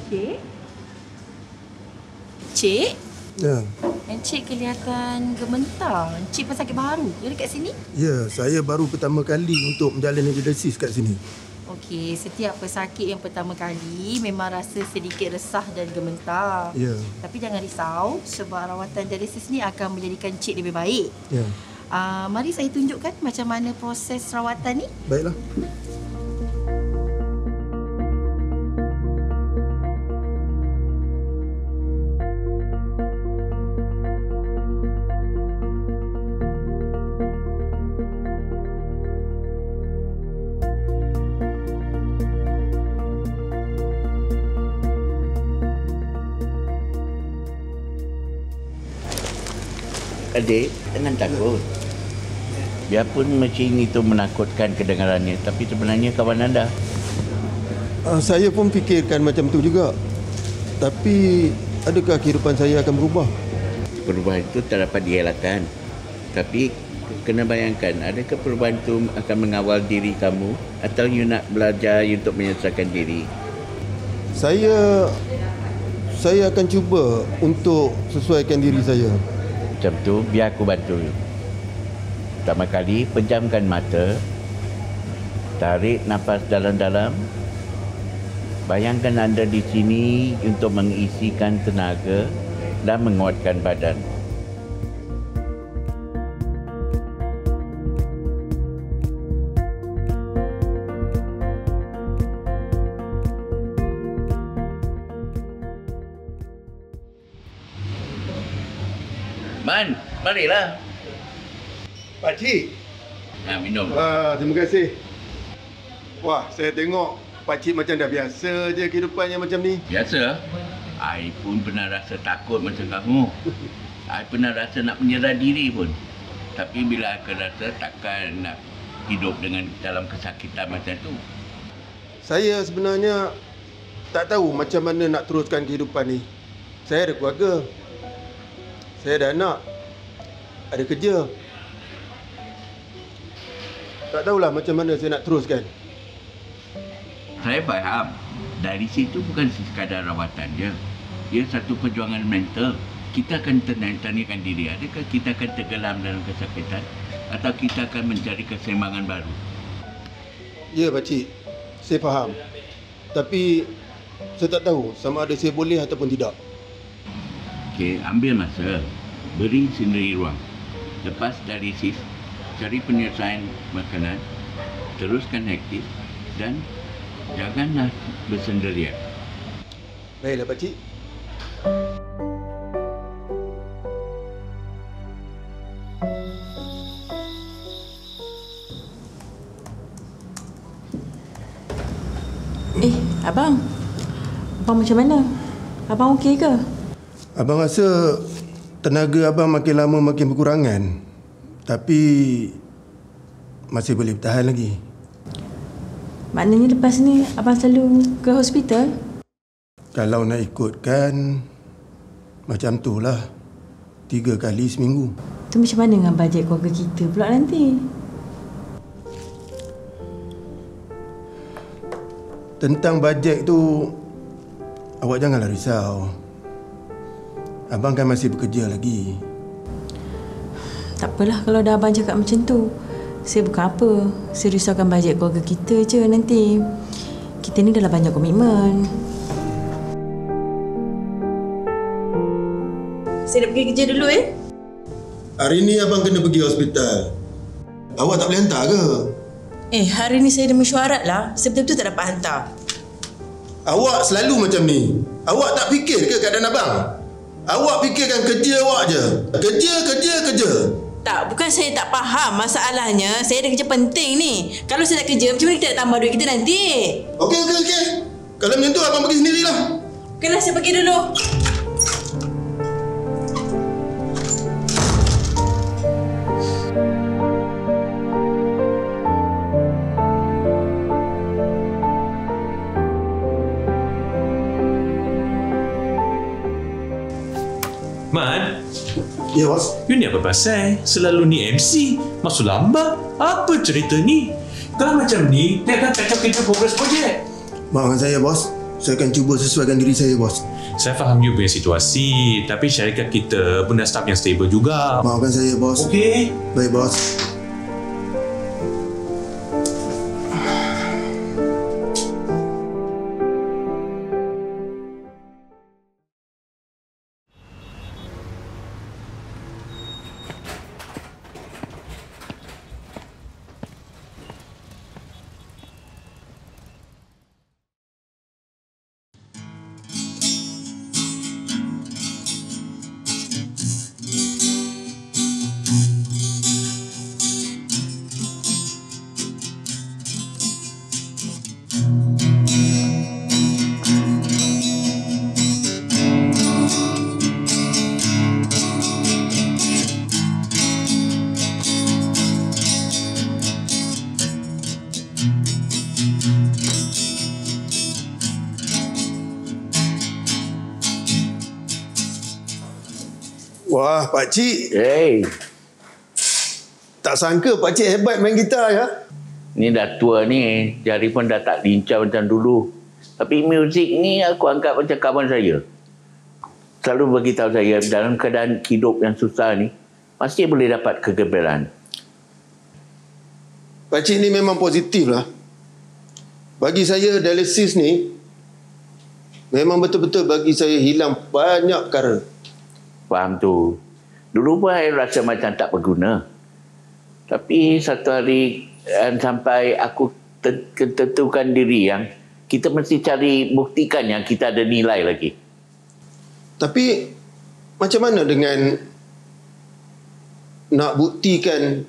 Cik? Cik? Ya. Encik kelihatan gementar. Encik pesakit baru ke dekat sini? Ya, saya baru pertama kali untuk menjalani dialisis kat sini. Okey, setiap pesakit yang pertama kali memang rasa sedikit resah dan gementar. Ya. Tapi jangan risau sebab rawatan dialisis ni akan menjadikan Cik lebih baik. Ya. Mari saya tunjukkan macam mana proses rawatan ni. Baiklah. Adik, jangan takut. Biarpun mesin itu menakutkan kedengarannya, tapi sebenarnya kawan anda. Saya pun fikirkan macam tu juga. Tapi adakah kehidupan saya akan berubah? Perubahan itu tak dapat dielakkan. Tapi kena bayangkan, adakah perubahan itu akan mengawal diri kamu atau you nak belajar untuk menyelesaikan diri? Saya akan cuba untuk sesuaikan diri saya. Macam tu, biar aku bantu. Pertama kali, pejamkan mata. Tarik nafas dalam-dalam. Bayangkan anda di sini untuk mengisikan tenaga dan menguatkan badan. Man, marilah. Pakcik. Minum. Terima kasih. Wah, saya tengok pakcik macam dah biasa je kehidupannya macam ni. Biasa? I pun pernah rasa takut macam kamu. I pernah rasa nak menyerah diri pun. Tapi bila aku rasa takkan nak hidup dengan dalam kesakitan macam tu. Saya sebenarnya tak tahu macam mana nak teruskan kehidupan ni. Saya ada keluarga. Saya ada anak. Ada kerja. Tak tahulah macam mana saya nak teruskan. Saya faham. Dari situ bukan sekadar rawatan je. Ia satu perjuangan mental. Kita akan tanyakan diri, adakah kita akan tenggelam dalam kesakitan atau kita akan mencari keseimbangan baru? Ya, pakcik. Saya faham. Tapi saya tak tahu sama ada saya boleh ataupun tidak. Okey, ambil masa. Beri sendiri ruang. Lepas dialisis, cari penyelesaian makanan, teruskan aktif dan janganlah bersendirian. Baiklah, pakcik. Abang. Abang macam mana? Abang okey ke? Abang rasa tenaga abang makin lama makin berkurangan. Tapi masih boleh bertahan lagi. Maknanya lepas ni abang selalu ke hospital? Kalau nak ikutkan, macam tu lah. 3 kali seminggu. Tu macam mana dengan bajet keluarga kita pula nanti? Tentang bajet tu, awak janganlah risau. Abang kan masih bekerja lagi. Tak apalah kalau dah abang cakap macam tu. Saya bukan apa. Saya risaukan bajet keluarga kita je nanti. Kita ni dah banyak komitmen. Saya nak pergi kerja dulu Hari ni abang kena pergi hospital. Awak tak boleh hantar ke? Hari ni saya ada mesyuarat lah. Saya betul-betul tak dapat hantar. Awak selalu macam ni. Awak tak fikir ke keadaan abang? Awak fikirkan kerja awak je. Kerja. Tak, bukan saya tak faham. Masalahnya, saya ada kerja penting ni. Kalau saya tak kerja, macam mana kita nak tambah duit kita nanti? Okey. Kalau macam tu, abang pergi sendirilah. Okeylah, saya pergi dulu. Man, Ya, bos. you ni apa pasal? Selalu ni MC, masuk lambat. Apa cerita ni? Kalau macam ni, dia akan kacau kerja progres projek. Maafkan saya, bos. Saya akan cuba sesuaikan diri saya, bos. Saya faham you punya situasi, tapi syarikat kita punya staff yang stable juga. Maafkan saya, bos. Okey. Baik, bos. Wah, pakcik. Hey, Tak sangka pakcik hebat main gitar ya. ni dah tua ni. Jari pun dah tak lincah macam dulu. Tapi muzik ni aku anggap macam kawan saya. Selalu beritahu saya dalam keadaan hidup yang susah ni, masih boleh dapat kegembiraan. Pakcik ni memang positif lah. Bagi saya dialisis ni memang betul-betul bagi saya hilang banyak perkara. Faham tu. Dulu pun saya rasa macam tak berguna. Tapi satu hari sampai aku tentukan diri yang kita mesti cari buktikan yang kita ada nilai lagi. Tapi macam mana dengan nak buktikan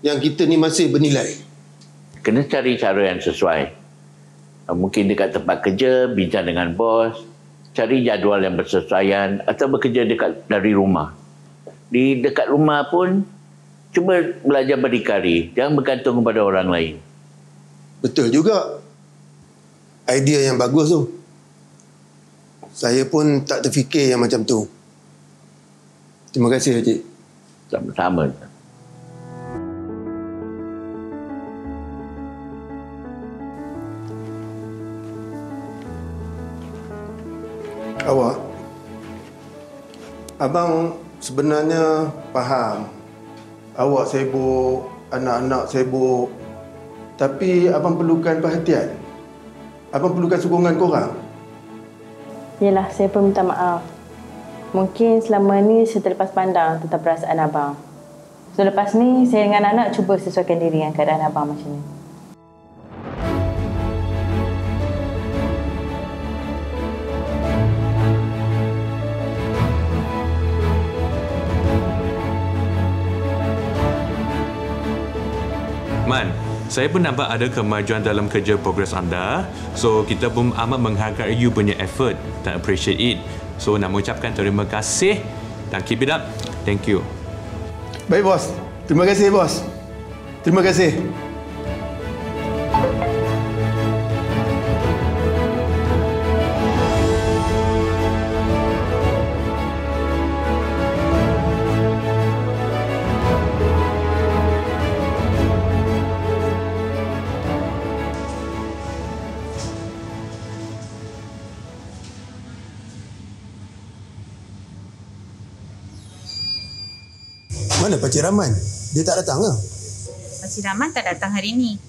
yang kita ni masih bernilai? Kena cari cara yang sesuai. Mungkin dekat tempat kerja, bincang dengan bos, cari jadual yang bersesuaian atau bekerja dari rumah. Di dekat rumah pun, cuba belajar berdikari. Jangan bergantung kepada orang lain. Betul juga. Idea yang bagus tu. Saya pun tak terfikir yang macam tu. Terima kasih, Cik. Sama-sama. Awak, abang sebenarnya faham awak sibuk, anak-anak sibuk, tapi abang perlukan perhatian. Abang perlukan sokongan korang. Yelah, saya pun minta maaf. Mungkin selama ni saya terlepas pandang tentang perasaan abang. So lepas ni, saya dengan anak cuba sesuaikan diri dengan keadaan abang macam ni. Man, saya pun nampak ada kemajuan dalam kerja progres anda. So, kita pun amat menghargai you punya effort dan appreciate it. So, nak mengucapkan terima kasih dan keep it up. Thank you. Baik, bos. Terima kasih, bos. Terima kasih. Mana Pakcik Rahman? Dia tak datang ke? Pakcik Rahman tak datang hari ni.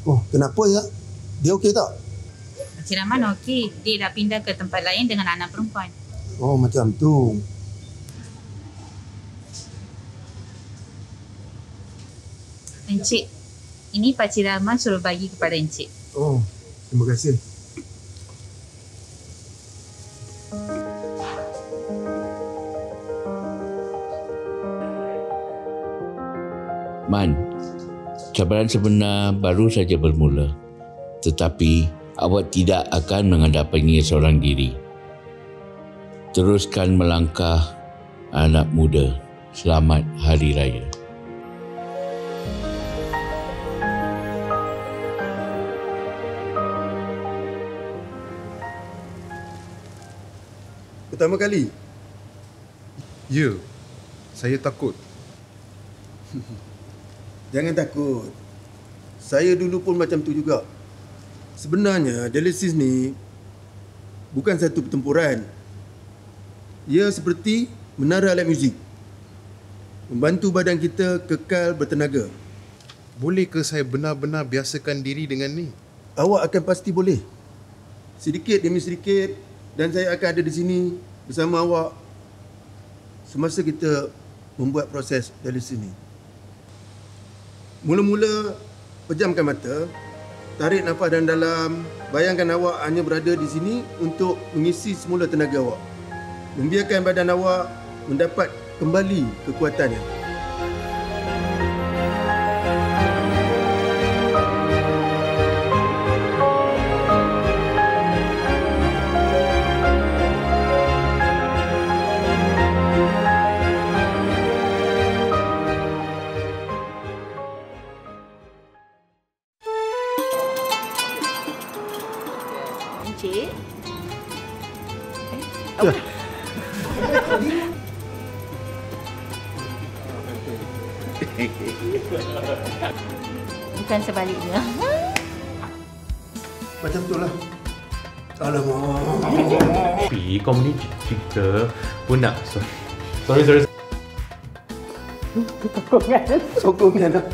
Oh, kenapa ya? Dia okey tak? Pakcik Rahman okey. Dia dah pindah ke tempat lain dengan anak perempuan. Oh, macam tu. Encik, ini Pakcik Rahman suruh bagi kepada Encik. Oh, terima kasih. Man, cabaran sebenar baru saja bermula. Tetapi awak tidak akan menghadapinya seorang diri. Teruskan melangkah, anak muda. Selamat Hari Raya. Pertama kali? Ya, saya takut. Jangan takut. Saya dulu pun macam tu juga. Sebenarnya dialisis ni bukan satu pertempuran. Ia seperti menara alat muzik. Membantu badan kita kekal bertenaga. Boleh ke saya benar-benar biasakan diri dengan ni? Awak akan pasti boleh. Sedikit demi sedikit, dan saya akan ada di sini bersama awak semasa kita membuat proses dialisis ni. Mula-mula, pejamkan mata, tarik nafas dalam-dalam, bayangkan awak hanya berada di sini untuk mengisi semula tenaga awak. Membiarkan badan awak mendapat kembali kekuatannya. Encik. Bukan sebaliknya. Macam tu lah. Alamak. Tapi kau ni cerita pun nak. Sorry. Sokongan. Sokongan lah.